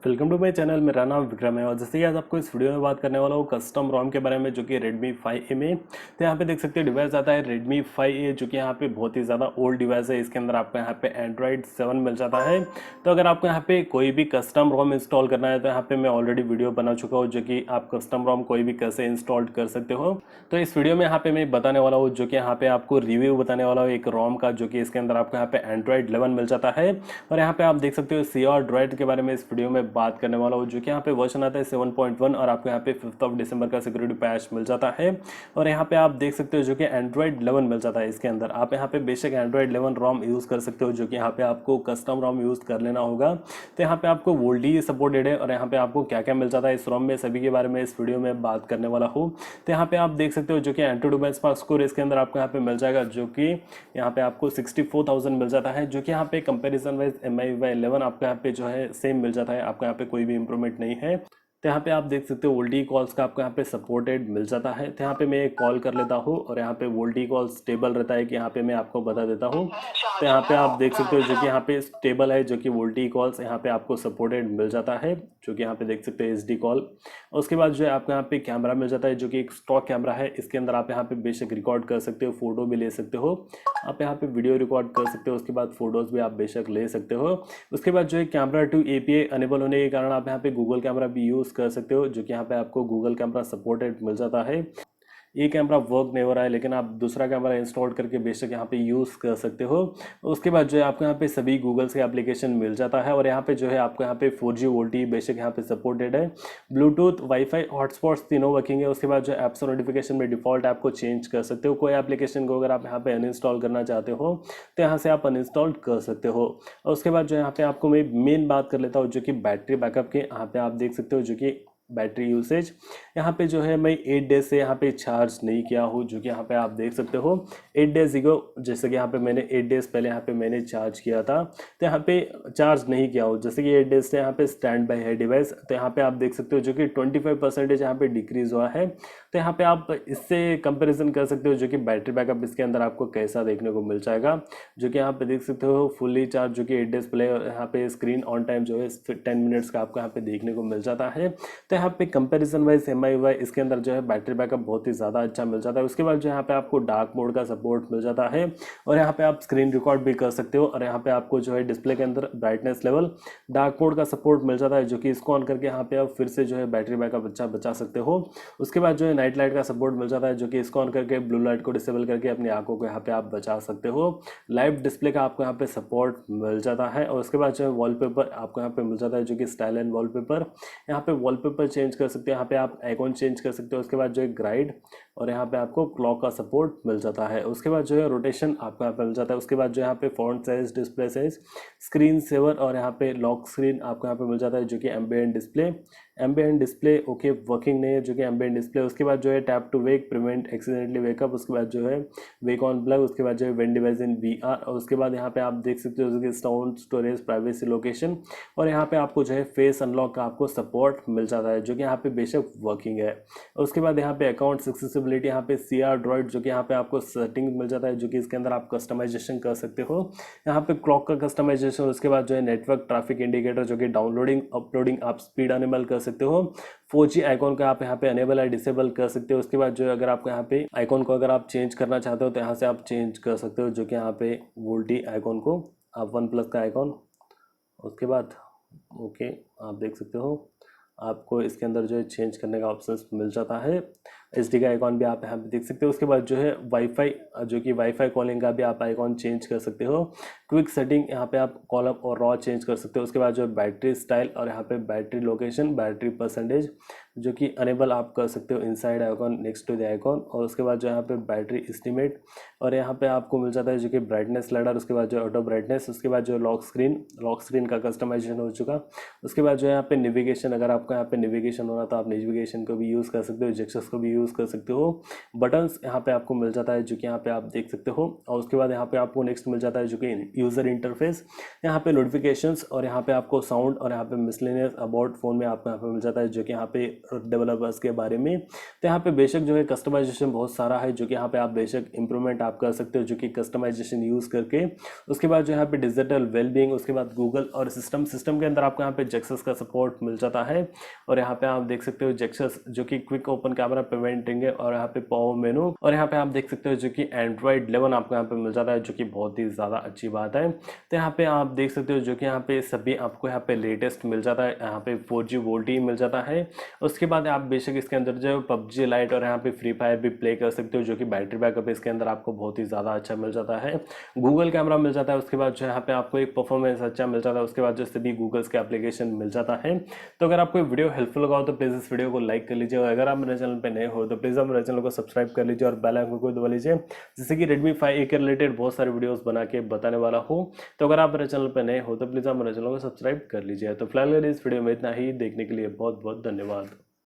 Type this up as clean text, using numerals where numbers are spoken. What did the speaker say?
Welcome to my channel. मेरा नाम विक्रम है और जैसे कि आज आपको इस वीडियो में बात करने वाला हूँ कस्टम रोम के बारे में, जो कि Redmi 5A में। तो यहाँ पे देख सकते हैं डिवाइस आता है Redmi 5A, जो कि यहाँ पे बहुत ही ज़्यादा ओल्ड डिवाइस है। इसके अंदर आपको यहाँ पे Android 7 मिल जाता है। तो अगर आपको यहाँ पे कोई भी कस्टम रोम इंस्टॉल करना है तो यहाँ पे मैं ऑलरेडी वीडियो बना चुका हूँ, जो कि आप कस्टम रोम कोई भी कैसे इंस्टॉल कर सकते हो। तो इस वीडियो में यहाँ पे मैं बताने वाला हूँ, जो कि यहाँ पे आपको रिव्यू बताने वाला हूँ एक रोम का, जो कि इसके अंदर आपको यहाँ पे Android 11 मिल जाता है। और यहाँ पे आप देख सकते हो CrDroid के बारे में इस वीडियो में बात करने वाला हूँ, जो कि यहाँ पे वर्जन आता है 7.1 और आपको यहाँ पे 5 दिसंबर का सिक्योरिटी पैच मिल जाता है। और यहाँ पे आप देख सकते हो जो कि Android 11 मिल जाता है। इसके अंदर आप यहाँ पे बेशक Android 11 रोम यूज़ कर सकते हो, जो कि यहाँ पे आपको कस्टम रोम यूज़ कर लेना होगा। तो यहाँ पे आपको वोल्टी सपोर्टेड है और यहाँ पे आपको क्या क्या मिल जाता है इस रोम में, सभी के बारे में इस वीडियो में बात करने वाला हूँ। तो यहाँ पे आप देख सकते हो जो कि एंट्री बेंचमार्क स्कोर इसके अंदर आपको यहाँ पे मिल जाएगा, जो कि यहाँ पे आपको 64,000 मिल जाता है, जो कि यहाँ पे कंपेरिजन वाइज MIUI 11 आपको यहाँ पे जो है सेम मिल जाता है। आपको यहाँ पे कोई भी इंप्रूवमेंट नहीं है। तो यहाँ पे आप देख सकते हो वोल्टी कॉल्स का आपको यहाँ पे सपोर्टेड मिल जाता है। तो यहाँ पे मैं एक कॉल कर लेता हूँ और यहाँ पे वोल्टी कॉल स्टेबल रहता है कि यहाँ पे मैं आपको बता देता हूँ। तो यहाँ पे आप देख सकते हो जो कि यहाँ पे स्टेबल है, जो कि वोल्टी कॉल्स यहाँ पे आपको सपोर्टेड मिल जाता है, जो कि यहाँ पे देख सकते हो SD कॉल। उसके बाद जो है आपको यहाँ पे कैमरा मिल जाता है, जो कि एक स्टॉक कैमरा है। इसके अंदर आप यहाँ पे बेशक रिकॉर्ड कर सकते हो, फोटो भी ले सकते हो, आप यहाँ पे वीडियो रिकॉर्ड कर सकते हो, उसके बाद फोटोज़ भी आप बेशक ले सकते हो। उसके बाद जो है कैमरा टू API अनेबल होने के कारण आप यहाँ पे गूगल कैमरा भी यूज़ कर सकते हो, जो कि यहाँ पे आपको गूगल कैमरा सपोर्टेड मिल जाता है। ये कैमरा वर्क नहीं हो रहा है, लेकिन आप दूसरा कैमरा इंस्टॉल करके बेशक यहाँ पे यूज़ कर सकते हो। उसके बाद जो है आपको यहाँ पे सभी गूगल से एप्लीकेशन मिल जाता है और यहाँ पे जो है आपको यहाँ पे 4G वोल्टी बेशक यहाँ पे सपोर्टेड है। ब्लूटूथ, वाईफाई, हॉटस्पॉट्स तीनों वर्किंग है। उसके बाद जो ऐप्स और नोटिफिकेशन में डिफॉल्ट ऐप को चेंज कर सकते हो। कोई एप्लीकेशन को अगर आप यहाँ पे अनइंस्टॉल करना चाहते हो तो यहाँ से आप अनइंस्टॉल कर सकते हो। और उसके बाद जो यहाँ पे आपको मैं मेन बात कर लेता हूँ, जो कि बैटरी बैकअप के। यहाँ पे आप देख सकते हो जो कि बैटरी यूसेज यहाँ पे जो है मैं 8 डेज से यहाँ पे चार्ज नहीं किया हूँ, जो कि यहाँ पे आप देख सकते हो 8 डेज को, जैसे कि यहाँ पे मैंने 8 डेज पहले यहाँ पे मैंने चार्ज किया था, तो यहाँ पे चार्ज नहीं किया हूँ। जैसे कि 8 डेज से यहाँ पे स्टैंड बाई है डिवाइस, तो यहाँ पे आप देख सकते हो जो कि 25% यहाँ पे डिक्रीज हुआ है। तो यहाँ पे आप इससे कंपेरिजन कर सकते हो जो कि बैटरी बैकअप इसके अंदर आपको कैसा देखने को मिल जाएगा, जो कि यहाँ पे देख सकते हो फुल्ली चार्ज, जो कि 8 डेज पहले यहाँ पे स्क्रीन ऑन टाइम जो है 10 मिनट्स का आपको यहाँ पे देखने को मिल जाता है। तो यहाँ पे कंपैरिजन वाइज MIUI इसके अंदर जो है बैटरी बैकअप बहुत ही ज़्यादा अच्छा मिल जाता है। उसके बाद जो यहाँ पे आपको डार्क मोड का सपोर्ट मिल जाता है और यहाँ पे आप स्क्रीन रिकॉर्ड भी कर सकते हो। और यहाँ पे आपको जो है डिस्प्ले के अंदर ब्राइटनेस लेवल डार्क मोड का सपोर्ट मिल जाता है, जो कि इसको ऑन करके यहाँ पे आप फिर से जो है बैटरी बैकअप अच्छा बचा सकते हो। उसके बाद जो है नाइट लाइट का सपोर्ट मिल जाता है, जो कि इसको ऑन करके ब्लू लाइट को डिसेबल करके अपनी आंखों को यहाँ पे आप बचा सकते हो। लाइव डिस्प्ले का आपको यहाँ पे सपोर्ट मिल जाता है। और उसके बाद जो है वॉलपेपर आपको यहाँ पे मिल जाता है, जो कि स्टाइल एंड वॉलपेपर। यहाँ पे वॉलपेपर चेंज कर सकते हो, यहाँ पे आप आइकॉन चेंज कर सकते हो। उसके बाद जो है ग्राइड और यहाँ पे आपको क्लॉक का सपोर्ट मिल जाता है। उसके बाद जो है रोटेशन आपको यहाँ पे मिल जाता है। उसके बाद जो यहाँ पे font size, display size, screen saver और यहाँ पे लॉक स्क्रीन आपको यहाँ पे मिल जाता है, जो कि एम्बिएंट डिस्प्ले ओके वर्किंग नहीं है, जो कि एम्बिएंट डिस्प्ले। उसके बाद जो है tap to wake, prevent accidentally wake up. उसके बाद जो है वेक ऑन प्लग। उसके बाद जो है वेन डिवाइस इन VR। और उसके बाद यहाँ पे आप देख सकते हो कि साउंड, स्टोरेज, प्राइवेसी, लोकेशन और यहाँ पे आपको जो है फेस अनलॉक का आपको सपोर्ट मिल जाता है, जो कि यहाँ पे बेशक वर्किंग है। उसके बाद यहाँ पे अकाउंट एक्सेसिबिलिटी, यहाँ पे CrDroid, जो कि यहाँ पे आपको सेटिंग मिल जाता है, जो कि इसके अंदर आप कस्टमाइजेशन कर सकते हो। यहाँ पे क्लॉक का कस्टमाइजेशन। उसके बाद जो है नेटवर्क ट्रैफिक इंडिकेटर, जो कि डाउनलोडिंग अपलोडिंग आप स्पीड अनेबल कर सकते हो। 4G आइकॉन का आप यहाँ पे अनेबल है डिसेबल कर सकते हो। उसके बाद जो है अगर आपको यहाँ पे आइकॉन को अगर आप चेंज करना चाहते हो तो यहाँ से आप चेंज कर सकते हो, जो कि यहाँ पे वोल्टी आइकॉन को आप OnePlus का आइकॉन। उसके बाद ओके आप देख सकते हो आपको इसके अंदर जो है चेंज करने का ऑप्शन मिल जाता है। SD का आइकॉन भी आप यहाँ पे देख सकते हो। उसके बाद जो है वाईफाई, जो कि वाईफाई कॉलिंग का भी आप आइकॉन चेंज कर सकते हो। क्विक सेटिंग, यहाँ पे आप कॉलम और रॉ चेंज कर सकते हो। उसके बाद जो है बैटरी स्टाइल और यहाँ पे बैटरी लोकेशन, बैटरी परसेंटेज, जो कि अनेबल आप कर सकते हो inside icon next to the icon. और उसके बाद जो यहाँ पे बैटरी एस्टिमेट और यहाँ पे आपको मिल जाता है जो कि ब्राइटनेस लैडर। उसके बाद जो ऑटो ब्राइटनेस। उसके बाद जो लॉक स्क्रीन का कस्टमाइजेशन हो चुका। उसके बाद जो है यहाँ पे नेविगेशन, अगर आपको यहाँ पे नेविगेशन होना तो आप नेविगेशन को भी यूज़ कर सकते हो, जेस्चर्स को भी यूज़ कर सकते हो। बटन्स यहाँ पे आपको मिल जाता है, जो कि यहाँ पे आप देख सकते हो। और उसके बाद यहाँ पे आपको नेक्स्ट मिल जाता है जो कि यूज़र इंटरफेस, यहाँ पे नोटिफिकेशंस और यहाँ पे आपको साउंड और यहाँ पे मिसलेनियस अबाउट फोन में आपको यहाँ पे मिल जाता है, जो कि यहाँ पे डेवलपर्स के बारे में। तो यहाँ पे बेशक जो है कस्टमाइजेशन बहुत सारा है, जो कि यहाँ पे आप बेशक इंप्रूवमेंट आप कर सकते हो, जो कि कस्टमाइजेशन यूज़ करके। उसके बाद जो यहाँ पे डिजिटल वेलबींग, उसके बाद गूगल और सिस्टम के अंदर आपको यहाँ पे जेक्सस का सपोर्ट मिल जाता है। और यहाँ पे आप देख सकते हो जेक्सस जो कि क्विक ओपन कैमरा प्रिवेंटिंग है, और यहाँ पे पावर मेनू, और यहाँ पे आप देख सकते हो जो कि एंड्रॉइड 11 आपको यहाँ पे मिल जाता है, जो कि बहुत ही ज़्यादा अच्छी बात है। तो यहाँ पे आप देख सकते हो जो कि यहाँ पे सभी आपको यहाँ पे लेटेस्ट मिल जाता है, यहाँ पे 4G वोल्टी मिल जाता है। उसके बाद आप बेशक इसके अंदर जो PUBG लाइट और यहाँ पे फ्री फायर भी प्ले कर सकते हो, जो कि बैटरी बैकअप इसके अंदर आपको बहुत ही ज़्यादा अच्छा मिल जाता है। गूगल कैमरा मिल जाता है, उसके बाद जो यहाँ पे आपको एक परफॉर्मेंस अच्छा मिल जाता है, उसके बाद जो सभी गूगल्स के एप्लीकेशन मिल जाता है। तो अगर आपको वीडियो हेल्पफुल लगा हो तो प्लीज़ इस वीडियो को लाइक कर लीजिए, और अगर आप मेरे चैनल पर नए हो तो प्लीज़ आप मेरे चैनल को सब्सक्राइब कर लीजिए और बेल आइकन को दबा लीजिए, जिससे कि Redmi 5A के रिलेटेड बहुत सारे वीडियोस बना के बताने वाला हूँ। तो अगर आप मेरे चैनल पर नए हो तो प्लीज़ आप मेरे चैनल को सब्सक्राइब कर लीजिए। तो फिलहाल इस वीडियो में इतना ही, देखने के लिए बहुत बहुत धन्यवाद।